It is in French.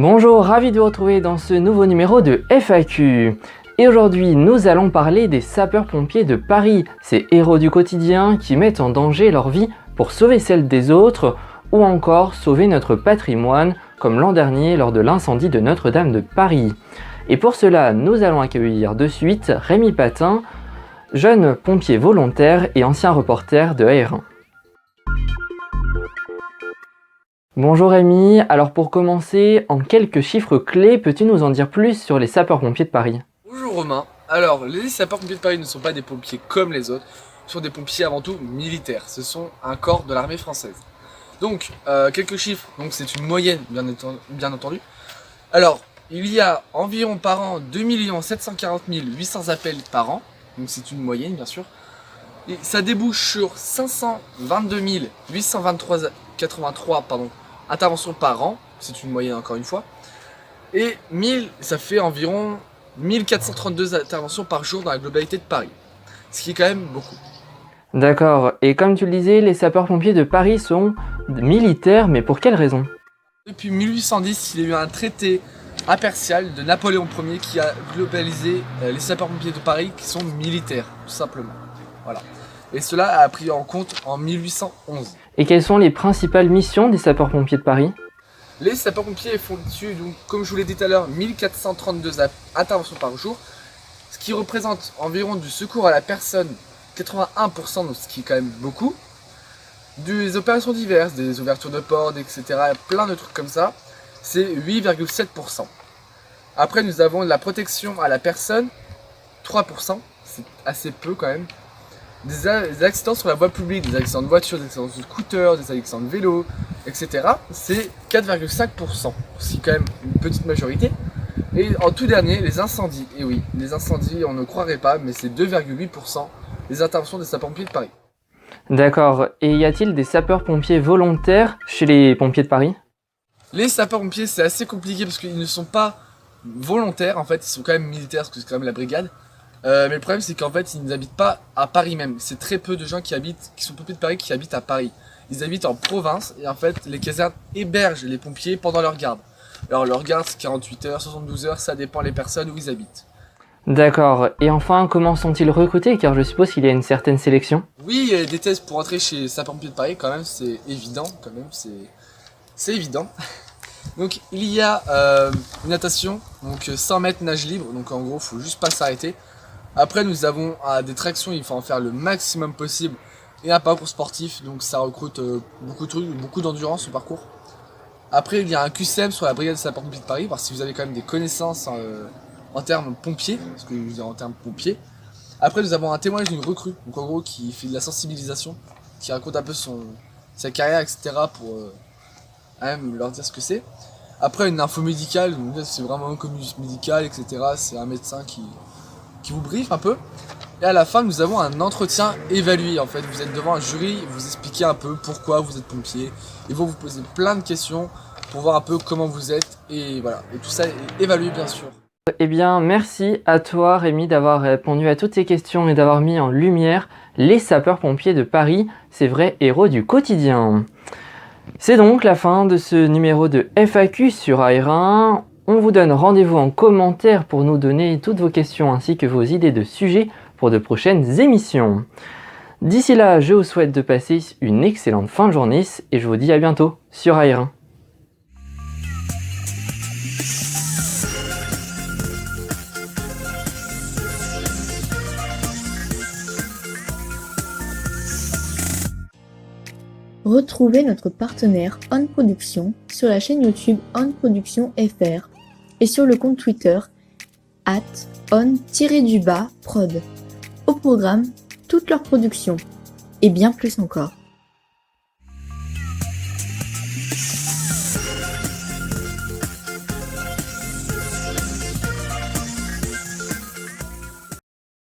Bonjour, ravi de vous retrouver dans ce nouveau numéro de FAQ. Et aujourd'hui, nous allons parler des sapeurs-pompiers de Paris, ces héros du quotidien qui mettent en danger leur vie pour sauver celle des autres ou encore sauver notre patrimoine, comme l'an dernier lors de l'incendie de Notre-Dame de Paris. Et pour cela, nous allons accueillir de suite Rémi Patin, jeune pompier volontaire et ancien reporter de AR1. Bonjour Rémi, alors pour commencer, en quelques chiffres clés, peux-tu nous en dire plus sur les sapeurs-pompiers de Paris ? Bonjour Romain, alors les sapeurs-pompiers de Paris ne sont pas des pompiers comme les autres, ce sont des pompiers avant tout militaires, ce sont un corps de l'armée française. Donc, quelques chiffres, donc c'est une moyenne bien entendu. Alors, il y a environ par an 2 740 800 appels par an, donc c'est une moyenne bien sûr. Et ça débouche sur 522 883 interventions par an, c'est une moyenne encore une fois. Et ça fait environ 1432 interventions par jour dans la globalité de Paris, ce qui est quand même beaucoup. D'accord, et comme tu le disais, les sapeurs-pompiers de Paris sont militaires, mais pour quelle raison ? Depuis 1810, il y a eu un traité impartial de Napoléon Ier qui a globalisé les sapeurs-pompiers de Paris qui sont militaires, tout simplement. Voilà. Et cela a pris en compte en 1811. Et quelles sont les principales missions des sapeurs-pompiers de Paris ? Les sapeurs-pompiers font dessus, donc, comme je vous l'ai dit tout à l'heure, 1432 interventions par jour, ce qui représente environ du secours à la personne, 81%, donc ce qui est quand même beaucoup. Des opérations diverses, des ouvertures de portes, etc., plein de trucs comme ça, c'est 8,7%. Après, nous avons la protection à la personne, 3%, c'est assez peu quand même. Des accidents sur la voie publique, des accidents de voiture, des accidents de scooter, des accidents de vélo, etc. C'est 4,5%, ce qui est quand même une petite majorité. Et en tout dernier, les incendies. Et oui, les incendies, on ne croirait pas, mais c'est 2,8% des interventions des sapeurs-pompiers de Paris. D'accord, et y a-t-il des sapeurs-pompiers volontaires chez les pompiers de Paris ? Les sapeurs-pompiers, c'est assez compliqué parce qu'ils ne sont pas volontaires, en fait, ils sont quand même militaires, parce que c'est quand même la brigade. Mais le problème c'est qu'en fait ils n'habitent pas à Paris même. C'est très peu de gens qui sont pompiers de Paris qui habitent à Paris. Ils habitent en province et en fait les casernes hébergent les pompiers pendant leur garde. Alors leur garde c'est 48 heures, 72 heures, ça dépend les personnes où ils habitent. D'accord, et enfin comment sont-ils recrutés car je suppose qu'il y a une certaine sélection ? Oui, il y a des tests pour entrer chez sapeurs-pompiers de Paris quand même, c'est évident quand même, c'est évident. Donc il y a une natation, donc 100 mètres nage libre, donc en gros faut juste pas s'arrêter. Après nous avons des tractions, il faut en faire le maximum possible et un parcours sportif, donc ça recrute beaucoup de trucs, beaucoup d'endurance au parcours. Après il y a un QCM sur la brigade de sapeurs-pompiers de Paris, parce que si vous avez quand même des connaissances en termes pompiers, parce que je veux dire en termes pompiers. Après nous avons un témoignage d'une recrue, donc en gros qui fait de la sensibilisation, qui raconte un peu sa carrière, etc. pour même leur dire ce que c'est. Après une info médicale, donc là c'est vraiment un communiqué médical, etc. C'est un médecin qui vous briefe un peu. Et à la fin, nous avons un entretien évalué. En fait, vous êtes devant un jury, vous expliquez un peu pourquoi vous êtes pompier. Ils vont vous poser plein de questions pour voir un peu comment vous êtes. Et voilà, et tout ça est évalué bien sûr. Eh bien, merci à toi Rémi d'avoir répondu à toutes ces questions et d'avoir mis en lumière les sapeurs-pompiers de Paris, ces vrais héros du quotidien. C'est donc la fin de ce numéro de FAQ sur AR1. On vous donne rendez-vous en commentaire pour nous donner toutes vos questions ainsi que vos idées de sujets pour de prochaines émissions. D'ici là, je vous souhaite de passer une excellente fin de journée et je vous dis à bientôt sur AR1. Retrouvez notre partenaire On Production sur la chaîne YouTube On Production FR et sur le compte Twitter @on-prod. Au programme, toutes leurs productions et bien plus encore.